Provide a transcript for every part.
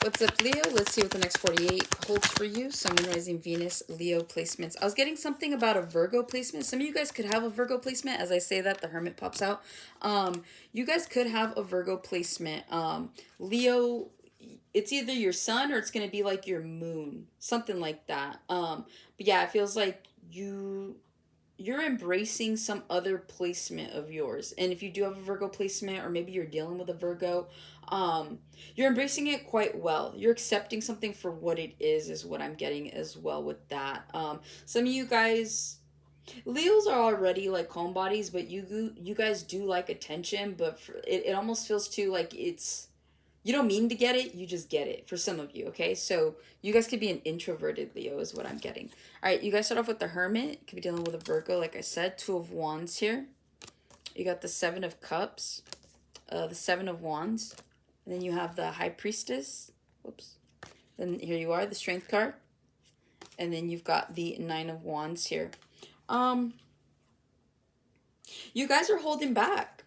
What's up, Leo? Let's see what the next 48 holds for you. Sun, Moon, Rising, Venus, Leo placements. I was getting something about a Virgo placement. Some of you guys could have a Virgo placement. As I say that, the Hermit pops out. You guys could have a Virgo placement. Leo, it's either your sun or it's going to be like your moon. Something like that. But yeah, it feels like you're embracing some other placement of yours. And if you do have a Virgo placement, or maybe you're dealing with a Virgo, um, you're embracing it quite well. You're accepting something for what it is what I'm getting as well with that. Some of you guys, Leos are already like homebodies, but you guys do like attention, but it almost feels too like it's you don't mean to get it, you just get it for some of you, okay? So you guys could be an introverted Leo, is what I'm getting. All right, you guys start off with the Hermit. Could be dealing with a Virgo, like I said. Two of Wands here. You got the Seven of Cups, the Seven of Wands. And then you have the High Priestess. Whoops. Then here you are, the Strength card. And then you've got the Nine of Wands here. You guys are holding back.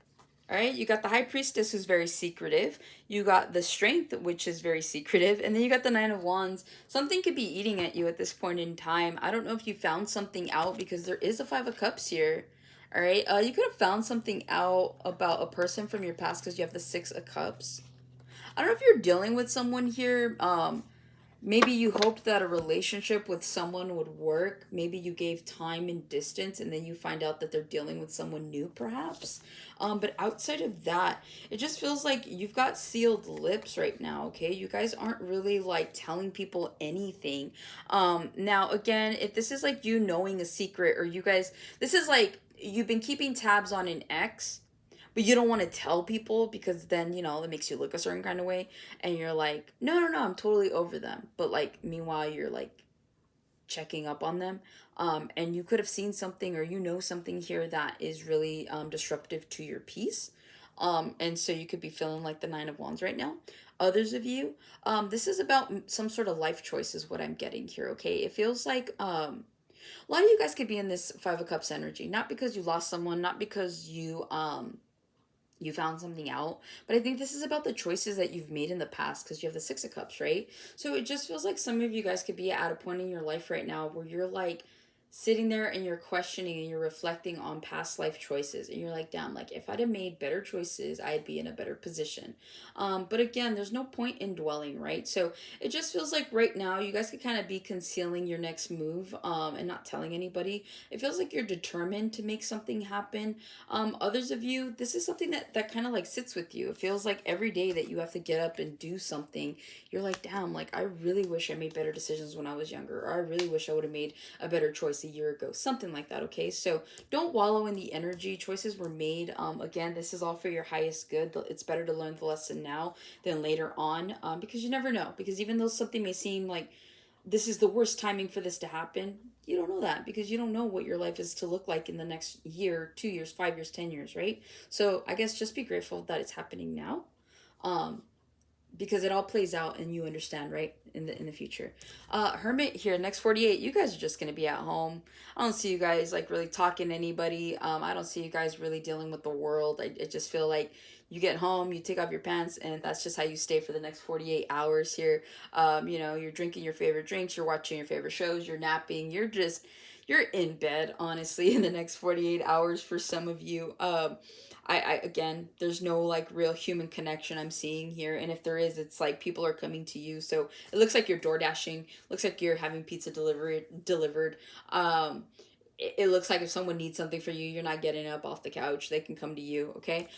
All right, you got the High Priestess, who's very secretive. You got the Strength, which is very secretive. And then you got the Nine of Wands. Something could be eating at you at this point in time. I don't know if you found something out, because there is a Five of Cups here. All right, you could have found something out about a person from your past, because you have the Six of Cups. I don't know if you're dealing with someone here. Maybe you hoped that a relationship with someone would work. Maybe you gave time and distance, and then you find out that they're dealing with someone new, perhaps. But outside of that, it just feels like you've got sealed lips right now, okay? You guys aren't really like telling people anything. Now, again, if this is like you knowing a secret, or you guys, this is like you've been keeping tabs on an ex, but you don't want to tell people, because then it makes you look a certain kind of way, and you're like, no, no, no, I'm totally over them, but like meanwhile you're like checking up on them. And you could have seen something, or something here that is really disruptive to your peace. And so you could be feeling like the Nine of Wands right now. Others of you, this is about some sort of life choice, is what I'm getting here, okay? It feels like a lot of you guys could be in this Five of Cups energy, not because you lost someone, not because you found something out, but I think this is about the choices that you've made in the past, because you have the Six of Cups, right? So it just feels like some of you guys could be at a point in your life right now where you're like sitting there and you're questioning and you're reflecting on past life choices, and you're like, damn, like if I'd have made better choices, I'd be in a better position. But again, there's no point in dwelling, right? So it just feels like right now you guys could kind of be concealing your next move, and not telling anybody. It feels like you're determined to make something happen. Others of you, this is something that kind of like sits with you. It feels like every day that you have to get up and do something, you're like, damn, like I really wish I made better decisions when I was younger, or I really wish I would have made a better choice a year ago, something like that. Okay, so don't wallow in the energy. Choices were made. Again, this is all for your highest good. It's better to learn the lesson now than later on, because you never know. Because even though something may seem like this is the worst timing for this to happen, you don't know that, because you don't know what your life is to look like in the next year, 2 years, 5 years, 10 years, right? So I guess just be grateful that it's happening now, um, because it all plays out and you understand, right, in the future. Hermit here, next 48, you guys are just gonna be at home. I don't see you guys like really talking to anybody. I don't see you guys really dealing with the world. I just feel like you get home, you take off your pants, and that's just how you stay for the next 48 hours here. You're drinking your favorite drinks, you're watching your favorite shows, you're napping, you're in bed, honestly, in the next 48 hours for some of you. I again, there's no like real human connection I'm seeing here, and if there is, it's like people are coming to you. So it looks like you're door dashing, looks like you're having pizza delivered. Um, it looks like if someone needs something for you, you're not getting up off the couch, they can come to you, okay?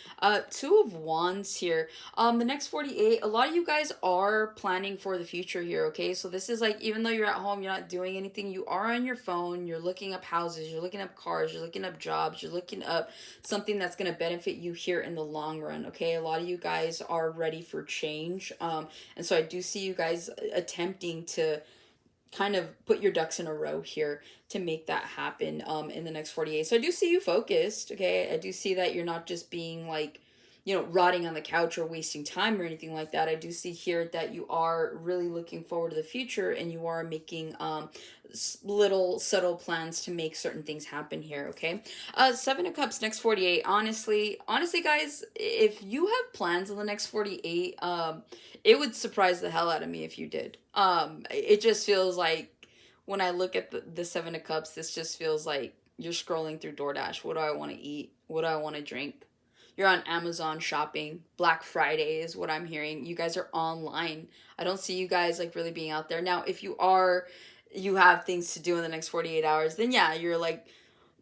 Two of Wands here. The next 48, a lot of you guys are planning for the future here, okay? So this is like, even though you're at home, you're not doing anything, you are on your phone, you're looking up houses, you're looking up cars, you're looking up jobs, you're looking up something that's going to benefit you here in the long run, okay? A lot of you guys are ready for change. And so I do see you guys attempting to kind of put your ducks in a row here to make that happen in the next 48. So I do see you focused, okay? I do see that you're not just being like, rotting on the couch or wasting time or anything like that. I do see here that you are really looking forward to the future, and you are making little subtle plans to make certain things happen here. Okay, Seven of Cups, next 48. Honestly, guys, if you have plans in the next 48, it would surprise the hell out of me if you did. It just feels like when I look at the Seven of Cups, this just feels like you're scrolling through DoorDash. What do I want to eat? What do I want to drink? You're on Amazon shopping. Black Friday is what I'm hearing. You guys are online. I don't see you guys like really being out there. Now, if you have things to do in the next 48 hours, then yeah, you're like,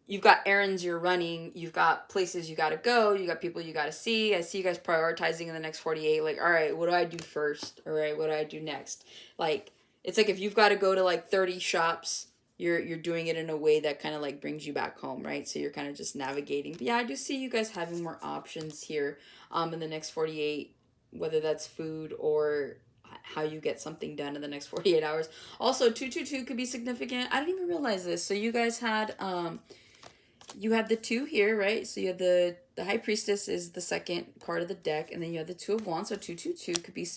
you've got errands you're running, you've got places you got to go, you got people you got to see. I see you guys prioritizing in the next 48, like, all right, what do I do first? All right, what do I do next? Like, it's like if you've got to go to like 30 shops, you're doing it in a way that kind of like brings you back home, right? So you're kind of just navigating. But yeah, I do see you guys having more options here in the next 48, whether that's food or how you get something done in the next 48 hours. Also, 222 could be significant. I didn't even realize this. So you had the two here, right? So you have the High Priestess is the second card of the deck, and then you have the Two of Wands. So 222 could be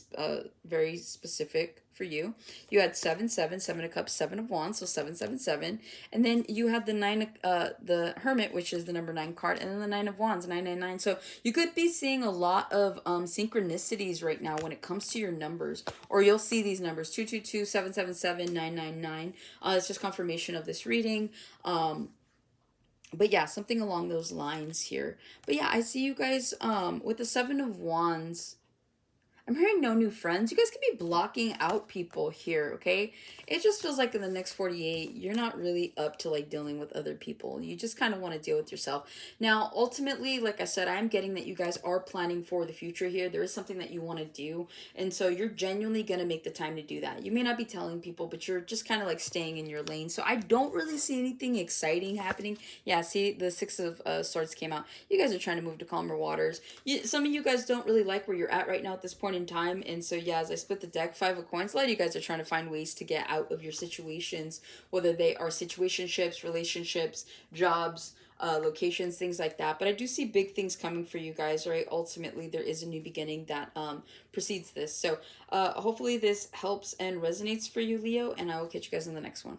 very specific for you. You had 7-7, Seven of Cups, Seven of Wands, so 777, and then you had the Hermit, which is the number 9 card, and then the Nine of Wands, 999. So you could be seeing a lot of synchronicities right now when it comes to your numbers, or you'll see these numbers 222, 777, 999. It's just confirmation of this reading. But yeah, something along those lines here. But yeah, I see you guys with the Seven of Wands. I'm hearing no new friends. You guys could be blocking out people here, okay? It just feels like in the next 48, you're not really up to like dealing with other people. You just kind of want to deal with yourself. Now, ultimately, like I said, I'm getting that you guys are planning for the future here. There is something that you want to do. And so you're genuinely going to make the time to do that. You may not be telling people, but you're just kind of like staying in your lane. So I don't really see anything exciting happening. Yeah, see, the Six of Swords came out. You guys are trying to move to calmer waters. Some of you guys don't really like where you're at right now at this point in time, and so yeah, as I split the deck, 5 of Coins, a lot of you guys are trying to find ways to get out of your situations, whether they are situationships, relationships, jobs, locations, things like that. But I do see big things coming for you guys, right? Ultimately, there is a new beginning that precedes this. So hopefully this helps and resonates for you, Leo, and I will catch you guys in the next one.